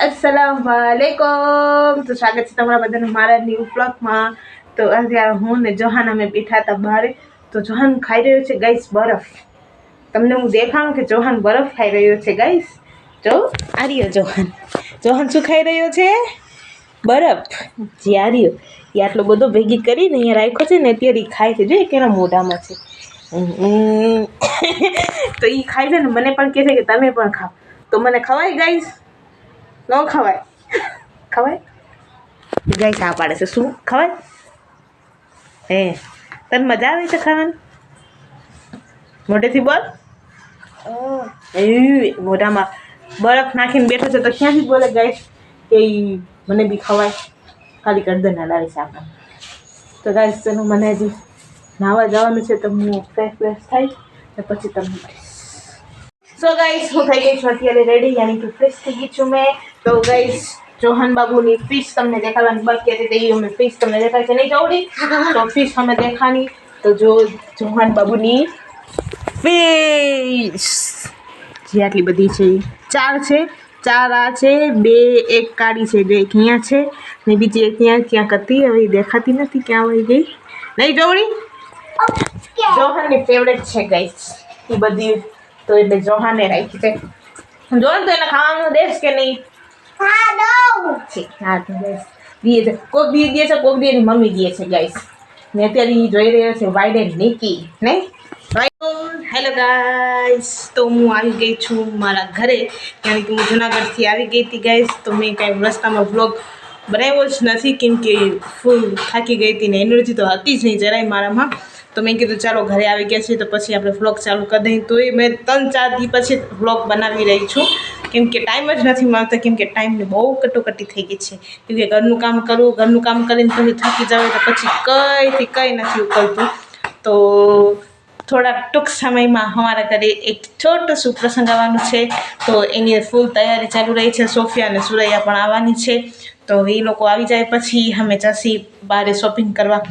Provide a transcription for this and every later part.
अस्सलामुअलैकुम। तो स्वागत है તમારા બધાનું મારા ન્યૂ બ્લોગમાં। તો અત્યારે હું ને જોહાન અમે બેઠા હતા બહાર। તો જોહાન ખાઈ રહ્યો છે ગાઈસ બરફ। તમને હું દેખાડું કે જોહાન બરફ ખાઈ રહ્યો છે ગાઈસ। જો આ રહ્યો જોહાન। જોહાન શું ખાઈ રહ્યો છે? બરફ। જી આ રહ્યો। એ આટલો બધો ભેગી કરીને અહીંયા રાખ્યો છે ને અત્યારે ઈ ખાય છે। જો એ કેના મોઢામાં છે। તો ઈ ખાઈ છે ને મને પણ કહે છે કે તમે પણ ખાઓ। તો મને ખવાય ગાઈસ? ન ખવાય? ખવાય ગાઈસ? આ પાડે છે। શું ખવાય? હે તને મજા આવે છે ખાવાની? મોઢેથી બોલ। મોઢામાં બરફ નાખીને બેઠો છે તો ક્યાંથી બોલે ગાઈસ કે મને બી ખવાય? ખાલી ગરદન હલાવે છે આપણે। તો ગાઈસ ચલો મને હજી નાહવા જવાનું છે તો હું ફ્રેશ થાય તો પછી તમને મળીશ। સો ગાઈસ હું થઈ ગઈ છું અત્યારે રેડી, યાની કે ફ્રેશ થઈ ગઈ છું મેં। તો ગાઈસ જોહાન બાબુની ફિશ તમને દેખાડવાની બાકી હતી, તો અમે ફિશ તમને દેખાય છે નહીં જોડી? તો ફિશ અમે દેખાની। તો જો જોહાન બાબુની ફિશ જે આટલી બધી છે, 4 છે। 4 આ છે, 2 એક કાળી છે, 2 એક અહીંયા છે ને બીજી એક ત્યાં ક્યાંક હતી, હવે દેખાતી નથી ક્યાં વહી ગઈ નહીં જોડી? જોહાનની ફેવરેટ છે ગાઈસ એ બધી, તો એટલે જોહાને રાખી છે। જોહાન તો એને ખાવાનું દેશ કે નહીં? હા દઉં છે। હા તો ગાઈસ દીએ છે, કોક દી દે છે, કોક દી એની મમ્મી દે છે ગાઈસ। ને અત્યારે ઈ જોઈ રહ્યો છે વાઇડ એન્ડ નિકી નહીં? હેલો ગાઈસ, તો હું આવી ગઈ છું મારા ઘરે, યાની કે હું જુનાગઢથી આવી ગઈ હતી ગાઈસ। તો મેં કાંઈ રસ્તામાં વ્લોગ બનાવ્યો જ નથી કેમ કે ફૂલ થાકી ગઈ હતી ને એનર્જી તો હતી જ નહીં જરાય મારામાં। તો મેં કીધું ચાલો ઘરે આવી ગયા છીએ તો પછી આપણે વ્લોગ ચાલુ કરી દઈએ। તો એ મેં 3-4 દી પછી વ્લોગ બનાવી રહી છું કેમ કે ટાઈમ જ નથી મળતો, કેમ કે ટાઈમની બહુ કટોકટી થઈ ગઈ છે કેમ કે ઘરનું કામ કરવું, ઘરનું કામ કરીને પછી થાકી જાવ તો પછી કંઈ નથી ઉકલતું। તો થોડા ટૂંક સમયમાં અમારા ઘરે એક છોટું શું પ્રસંગ આવવાનું છે, તો એની ફૂલ તૈયારી ચાલુ રહી છે। સોફિયા અને સુરૈયા પણ આવવાની છે, તો એ લોકો આવી જાય પછી અમે જશી બહાર શોપિંગ કરવા।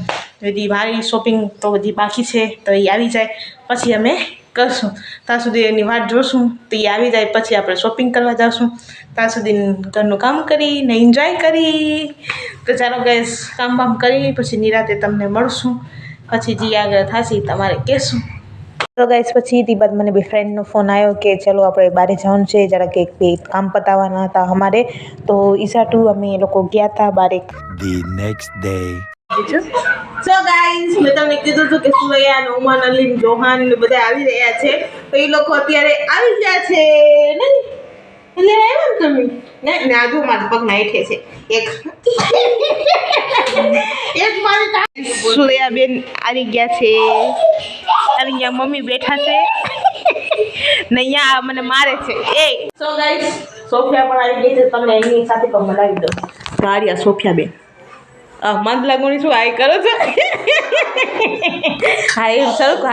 હજી મારી શોપિંગ તો હજી બાકી છે, તો એ આવી જાય પછી અમે કરશું। ત્યાં સુધી એની વાટ જોશું, તો એ આવી જાય પછી આપણે શોપિંગ કરવા જઈશું। ત્યાં સુધી ઘરનું કામ કરીને એન્જોય કરી। તો ચાલો ગાઈસ કામ બામ કરી પછી નિરાતે તમને મળશું, પછી જે આગળ થશે તમારે કહેશું। તો ગાઈસ પછી એથી બાદ મને બે ફ્રેન્ડનો ફોન આવ્યો કે ચલો આપણે બહાર જવાનું છે, જરાક એક બે કામ પતાવવાના હતા અમારે, તો ઈસાટું અમે એ લોકો ગયા હતા બારે। The next day. So guys મેં તમને કીધું હતું કે સુરૈયા અને ઉમન અલી જોહાન ને બધા આવી રહ્યા છે, તો એ લોકો અત્યારે આવી ગયા છે નહીં? એટલે આવ્યા ને તમે ને આજુ મારા પગમાં હેઠે છે એક મારી સુરૈયા બેન આવી ગયા છે, અને અહીંયા મમ્મી બેઠા છે ને અહીંયા મને મારે છે એ। સો ગાઈસ સોફિયા પણ આવી ગઈ છે, તમને એની સાથે પણ મનાવી દઉં। મારી સોફિયા બેન મન લાગણી શું હાઈ કરો છો? હાઈ સરખું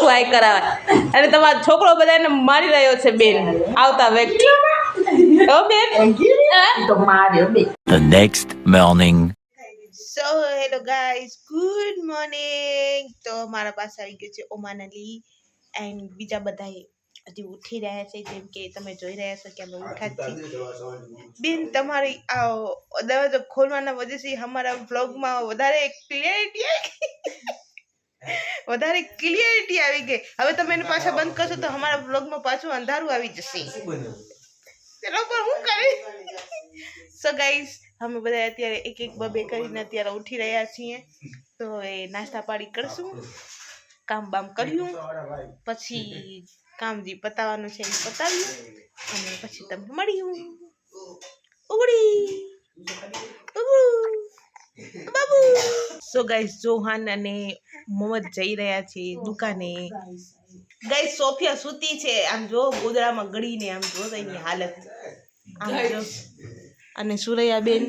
હાઈ કરાવાય, અને તમારો છોકરો બધાને મારી રહ્યો છે બેન આવતા વ્યક્તિ। ઓ બેન તો માર્યો બેન। The next morning. So hello guys, good morning. તો મારા પાસે આવી ગયું છે ઓમાન અલી એન્ડ બીજા બધા હજી ઉઠી રહ્યા છે, જેમ કે તમે જોઈ રહ્યા છો કે અમે ઉઠા જ છીએ। બેન તમારી આ દરવાજો ખોલવાના વજહથી અમારા વ્લોગમાં વધારે ક્લિયરિટી આવી ગઈ। હવે તમે એને પાછા બંધ કરશો તો અમારા વ્લોગમાં પાછું અંધારું આવી જશે। ચલો પણ હું કરી સો ગાઈસ અમે બધા અત્યારે એક બે કરીને અત્યારે ઉઠી રહ્યા છીએ, તો એ નાસ્તા પાણી કરશું, કામ બામ કર્યું પછી કામ જે પતાવવાનું છે એ પતાવ્યું અને પછી તમને મળ્યું। ઉગડી બાબુ। સો ગાઈસ જોહાન અને મોહમ્મદ જઈ રહ્યા છે દુકાને। ગાઈસ સોફિયા સૂતી છે, આમ જો ગોદડામાં ગળીને, આમ જો એની હાલત આમ જો। અને સુરૈયા બેન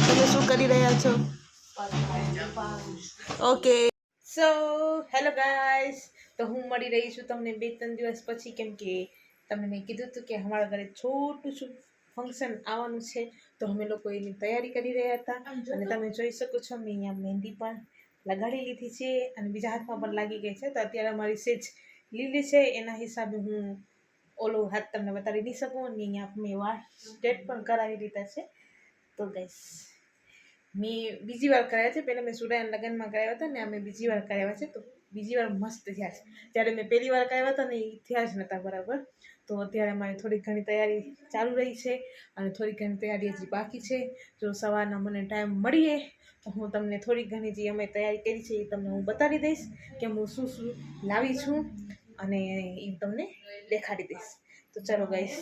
તમે શું કરી રહ્યા છો? ઓકે સો હેલો ગાઈસ, તો હું મળી રહી છું તમને 2-3 દિવસ પછી, કેમ કે તમને મેં કીધું હતું કે અમારા ઘરે છોટું શું ફંક્શન આવવાનું છે, તો અમે લોકો એની તૈયારી કરી રહ્યા હતા। અને તમે જોઈ શકો છો મેં અહીંયા મહેંદી પણ લગાડી લીધી છે અને બીજા હાથમાં પણ લાગી ગઈ છે, તો અત્યારે અમારી સેજ લીલી છે, એના હિસાબે હું ઓલો હાથ તમને બતાવી નહીં શકું અને અહીંયા મેં વાળ સ્ટ્રેટ પણ કરાવી દીધા છે. તો ગાઈસ મેં બીજી વાર કરાવ્યા છે. પહેલાં મેં સુરાના લગ્નમાં કરાવ્યા હતા ને અમે બીજી વાર કરાવ્યા છે. તો બીજી વાર મસ્ત થયા છે. જ્યારે મેં પહેલી વાર કરાવ્યા હતા ને એ થયા જ નહોતા બરાબર. તો અત્યારે મારી થોડીક ઘણી તૈયારી ચાલુ રહી છે અને થોડીક ઘણી તૈયારી હજી બાકી છે. જો સવારના મને ટાઈમ મળીએ તો હું તમને થોડીક ઘણી જે અમે તૈયારી કરી છે એ તમને હું બતાવી દઈશ કે હું શું શું લાવી છું અને એ તમને દેખાડી દઈશ. તો ચાલો ગાઈસ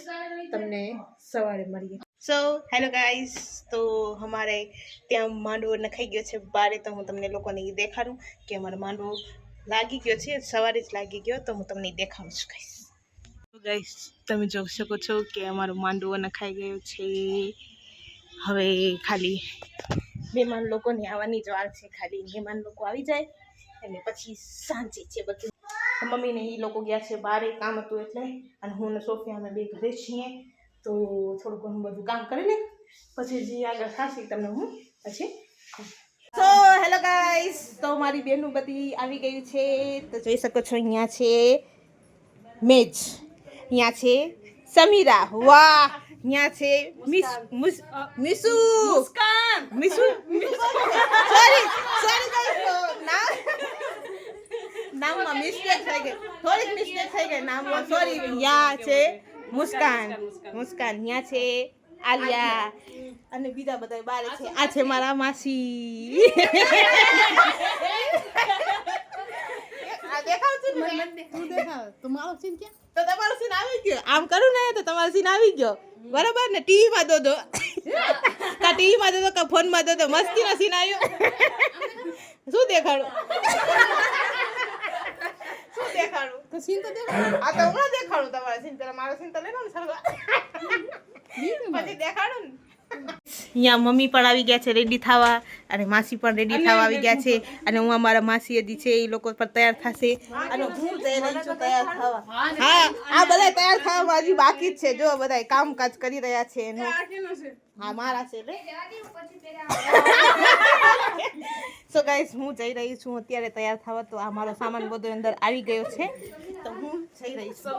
તમને સવારે મળીએ. સો હેલો ગાઈસ, તો અમારે ત્યાં માંડવો નખાઈ ગયો છે બારે. તો હું તમને લોકોને એ દેખાડું કે અમારો માંડવો લાગી ગયો છે. સવારે જ લાગી ગયો તો હું તમને દેખાડું છું ગાઈસ. ગાઈસ તમે જોઈ શકો છો કે અમારો માંડવો નખાઈ ગયો છે. હવે ખાલી મહેમાન લોકોને આવવાની જ વાર છે. ખાલી મહેમાન લોકો આવી જાય અને પછી શાંતિ છે બધું. મમ્મીને એ લોકો ગયા છે બહાર કામ હતું એટલે, અને હું ને સોફિયા અમે બે ઘરે છીએ. તો થોડું ઘણું બધું કામ કરી લે પછી જે આગળ થશે તમને હું પછી. સો હેલો ગાઈસ, તો મારી બહેનું બધી આવી ગઈ છે. તો જોઈ શકો છો અહીંયા છે મેજ, અહીંયા છે સમીરા, વાહ, અહીંયા છે મિસુ નામમાં મિસ્ટેક થઈ ગઈ, થોડીક મિસ્ટેક થઈ ગઈ નામમાં, સોરી. અહીંયા છે મુસ્કાન, અહીંયા છે આલિયા અને બીજા બધા બાર છે. આ છે મારા માસી. આ દેખાવ છે ને, તું દેખાવ તો મારો સીન ક્યાં? તો તમારો સીન આવી ગયો. આમ કરું ને તો તમારો સીન આવી ગયો બરાબર ને. ટીવીમાં દો કા ટીવીમાં દો કા ફોનમાં દો, મસ્તીનો સીન આવ્યો. શું દેખાડું? શું દેખાડું? તો સીન તો દેખાડું. આ તો હમણાં દેખાડું તમારા સીન. પેલા મારો સીન તો લેનો ને સરવા, પછી દેખાડું ને. અહીંયા મમ્મી પણ આવી ગયા છે રેડી થવા, અને માસી પણ રેડી થવા આવી ગયા છે. અને હું અમારા માસી હજી છે એ લોકો પણ તૈયાર થશે અને હું જઈ રહી છું તૈયાર થવા. હા, આ બધા તૈયાર થવામાં હજી બાકી જ છે. જો બધા કામકાજ કરી રહ્યા છે. હા, મારા છે. સો ગાઈસ હું જઈ રહી છું અત્યારે તૈયાર થવા. તો આ મારો સામાન બધો અંદર આવી ગયો છે તો હું જઈ રહી છું.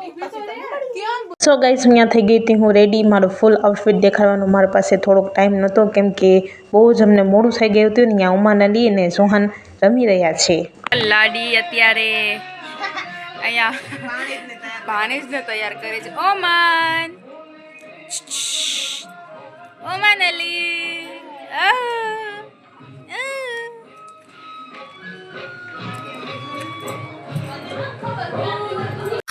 સો ગાઈસ હું અહીંયા થઈ ગઈ હતી હું રેડી. મારો ફૂલ આઉટફિટ દેખાડવાનો મારા પાસે થોડોક ટાઈમ નહોતો કેમ કે બહુ જ અમને મોડું થઈ ગયું હતું ને. અહીંયા ઉમાનલી અને સોહન રમી રહ્યા છે. લાડી અત્યારે અહીંયા ભાણેજને તૈયાર કરે છે. ઓમાન અલી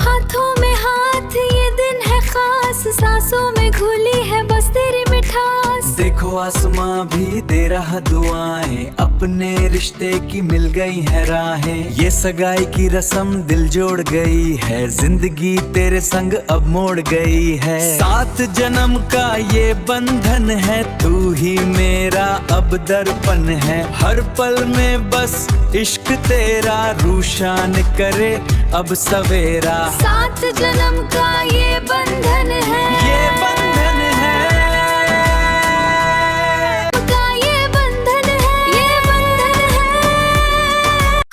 हाथों में हाथ ये दिन है खास, सांसों में घुली है बस तेरी मिठास. देखो आसमां भी दे रहा दुआएं, अपने रिश्ते की मिल गई है राहें. ये सगाई की रस्म दिल जोड़ गई है, जिंदगी तेरे संग अब मोड़ गई है. 7 जन्म का ये बंधन है, तू ही मेरा अब दर्पण है. हर पल में बस इश्क तेरा रूशान करे अब सवेरा. 7 जन्म का ये बंधन है, ये बंधन है, का ये बंधन है, ये बंधन है.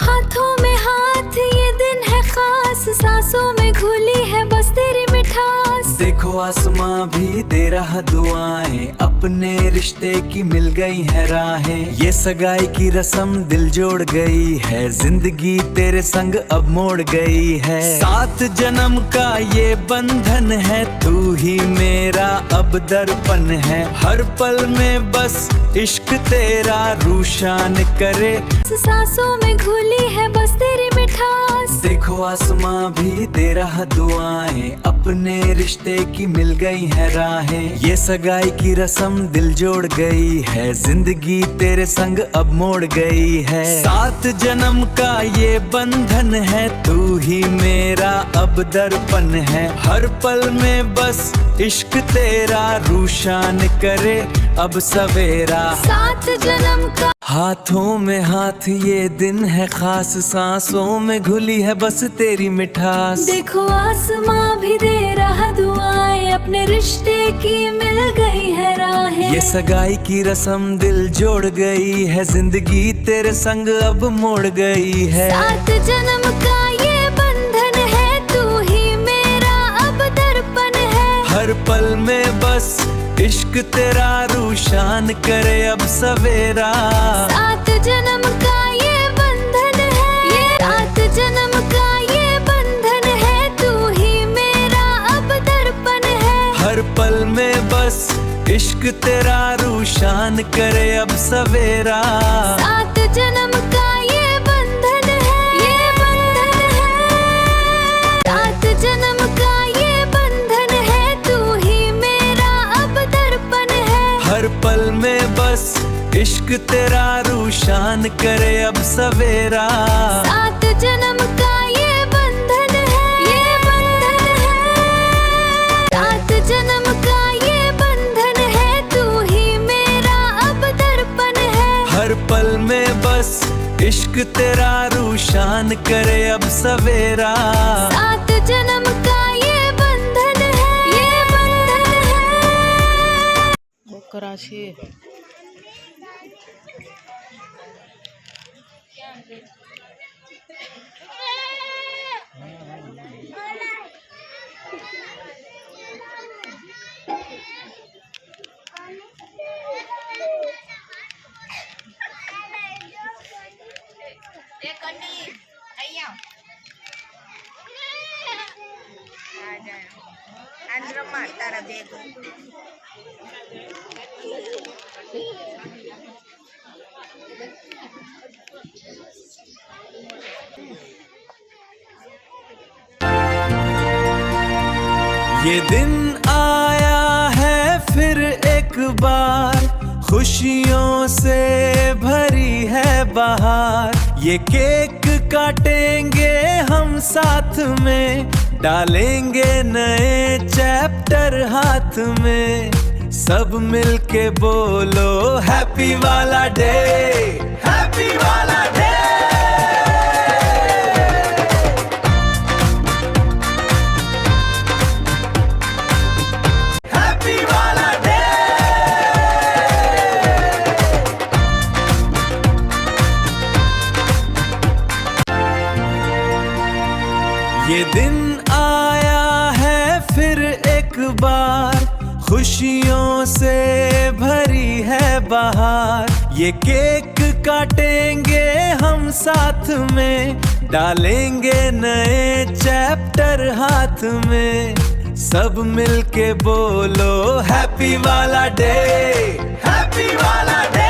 हाथों में हाथ ये दिन है खास, सांसों में घुली है बस तेरी मिठास. देखो आसमां भी दे रहा दुआएं, अपने रिश्ते की मिल गई है राहें. ये सगाई की रस्म दिल जोड़ गई है, जिंदगी तेरे संग अब मोड़ गई है. 7 जन्म का ये बंधन है, तू ही मेरा अब दर्पण है. हर पल में बस इश्क तेरा रूशान करे. सांसों में घुली है बस तेरी मिठास. देखो आसमां भी दे रहा दुआएं, अपने रिश्ते की मिल गई है राहें. ये सगाई की रस्म दिल जोड़ गई है, जिंदगी तेरे संग अब मोड़ गई है. 7 जन्म का ये बंधन है, तू ही मेरा अब दर्पण है. हर पल में बस इश्क तेरा रूशान करे अब सवेरा. 7 जन्म का हाथों में हाथ ये दिन है खास, सांसों में घुली है बस तेरी मिठास. देखो आसमां भी दे रहा दुआएं, अपने रिश्ते की मिल गई है राहें. ये सगाई की रस्म दिल जोड़ गई है, जिंदगी तेरे संग अब मोड़ गई है. 7 जन्म का ये बंधन है, तू ही मेरा अब दर्पण तेरा रूशान करे अब सवेरा। 7 जन्म का ये बंधन है, ये 7 जन्म का ये बंधन है, तू ही मेरा अब दर्पण है। हर पल में बस इश्क तेरा रूशान करे अब सवेरा। 7 जन्म का ये बंधन है, ये बंधन है। 7 जन्म का ये बंधन है, तू ही मेरा अब दर्पण है। हर पल में बस इश्क तेरा रूशान करे अब सवेरा। 7 जन्म का ये बंधन है, ये बंधन है। 7 जन्म का ये बंधन है, तू ही मेरा अब दर्पण है। हर पल में बस इश्क तेरा रूशान करे अब सवेरा। 7 जन्म का ये बंधन है, ये बंधन है। बकरा छे। તારા બેગ ये दिन आया है फिर एक बार, खुशियों से भरी है बहार। ये केक काटेंगे हम साथ में, डालेंगे नए चैप्टर हाथ में। सब मिलके बोलो हैप्पी वाला डे, हैप्पी वाला डे। ये दिन आया है फिर एक बार, खुशियों से भरी है बहार। ये केक काटेंगे हम साथ में, डालेंगे नए चैप्टर हाथ में। सब मिलके बोलो हैप्पी वाला डे, हैप्पी वाला day.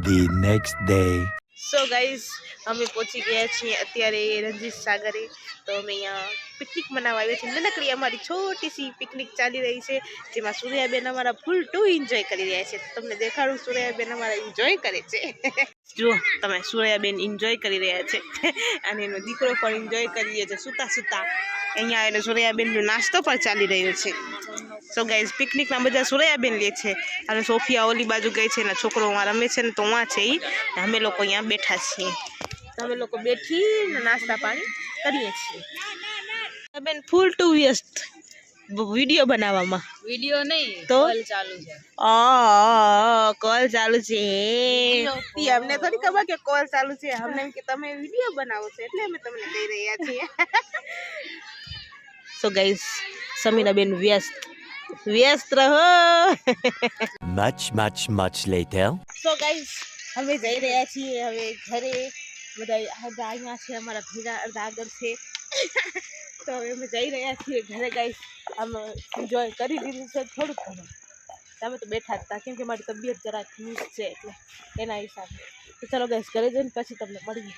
The next day. So guys અમે પહોંચી ગયા છીએ અત્યારે રણજીત સાગરે. તો અમે અહીંયા પિકનિક મનાવવા આવ્યા છીએ. નાનકડી અમારી છોટી સી પિકનિક ચાલી રહી છે, જેમાં સૂર્યાબેન અમારા ફૂલ ટુ એન્જોય કરી રહ્યા છે. તમને દેખાડું, સૂર્યાબેન અમારા એન્જોય કરે છે. જુઓ તમે, સૂર્યાબેન એન્જોય કરી રહ્યા છે અને એનો દીકરો પણ એન્જોય કરી રહ્યો છે સૂતા સૂતા. અહીંયા એને સૂર્યાબેનનો નાસ્તો પણ ચાલી રહ્યો છે. સો ગાઈઝ પિકનિકના બધા સૂર્યાબેન લે છે અને સોફિયા ઓલી બાજુ ગઈ છે, એના છોકરો અહીંયા રમે છે ને તો વાં છે એ. અમે લોકો અહીંયા બેઠા છીએ. અમે લોકો બેઠીને નાસ્તા પાણી કરીએ છીએ. બેન ફૂલ ટુ વ્યસ્ત વિડીયો બનાવવામાં? વિડિયો નહીં તો? કોલ ચાલુ છે. કોલ ચાલુ છે. તી અમને થોડી ખબર કે કોલ ચાલુ છે. અમને એમ કે તમે વિડીયો બનાવો છો એટલે અમે તમને કહી રહ્યા છીએ. સો ગાઈસ, સમીનાબેન વ્યસ્ત રહો. Much later. સો ગાઈસ, અમે જઈ રહ્યા છીએ હવે ઘરે. બધા અડધા અહીંયા છે, અમારા ભેગા અડધા આગળ છે. તો હવે અમે જઈ રહ્યા છીએ ઘરે ગાઈસ. અમે એન્જોય કરી દીધું છે થોડુંક ઘણું. અમે તો બેઠા જ હતા કેમ કે મારી તબિયત જરાક વીક છે એટલે એના હિસાબે. તો ચલો ગાઈસ, ઘરે જઈને પછી તમને મળીએ.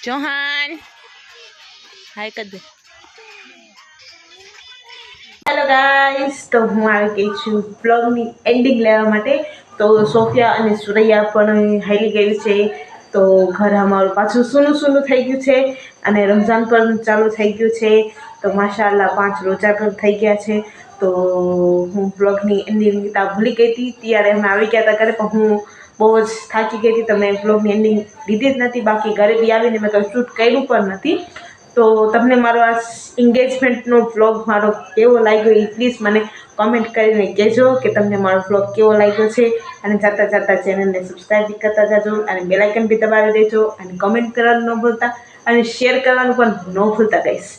ચૌહાણ હાય કર દે. હેલો ગાઈસ, તો હું આવી ગઈ છું બ્લોગની એન્ડિંગ લેવા માટે. તો સોફિયા અને સુરૈયા પણ હાલી ગયું છે. તો ઘર અમારું પાછું સૂનું થઈ ગયું છે અને રમઝાન પણ ચાલુ થઈ ગયું છે. તો માશાઅલ્લાહ 5 રોજા પણ થઈ ગયા છે. તો હું બ્લોગની એન્ડિંગ ભૂલી ગઈ હતી. ત્યારે અમે આવી ગયા હતા ઘરે, પણ હું બહુ જ થાકી ગઈ હતી. તમે બ્લોગની એન્ડિંગ લીધી જ નથી. બાકી ઘરે બી આવીને મેં તો શૂટ કર્યું પણ નથી. તો તમને મારો આ એન્ગેજમેન્ટનો વ્લોગ મારો કેવો લાગ્યો એ પ્લીઝ મને કોમેન્ટ કરીને કહેજો કે તમને મારો વ્લોગ કેવો લાગ્યો છે. અને જાતા ચેનલને સબસ્ક્રાઈબ બી કરતા જાજો અને બેલ આઇકન બી દબાવી દેજો અને કોમેન્ટ કરવાનું ન ભૂલતા અને શેર કરવાનું પણ ન ભૂલતા ગાઈસ.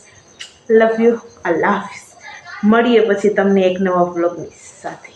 Love you. અલ્લાહ હાફિઝ. મળીએ પછી તમને એક નવા વ્લોગની સાથે.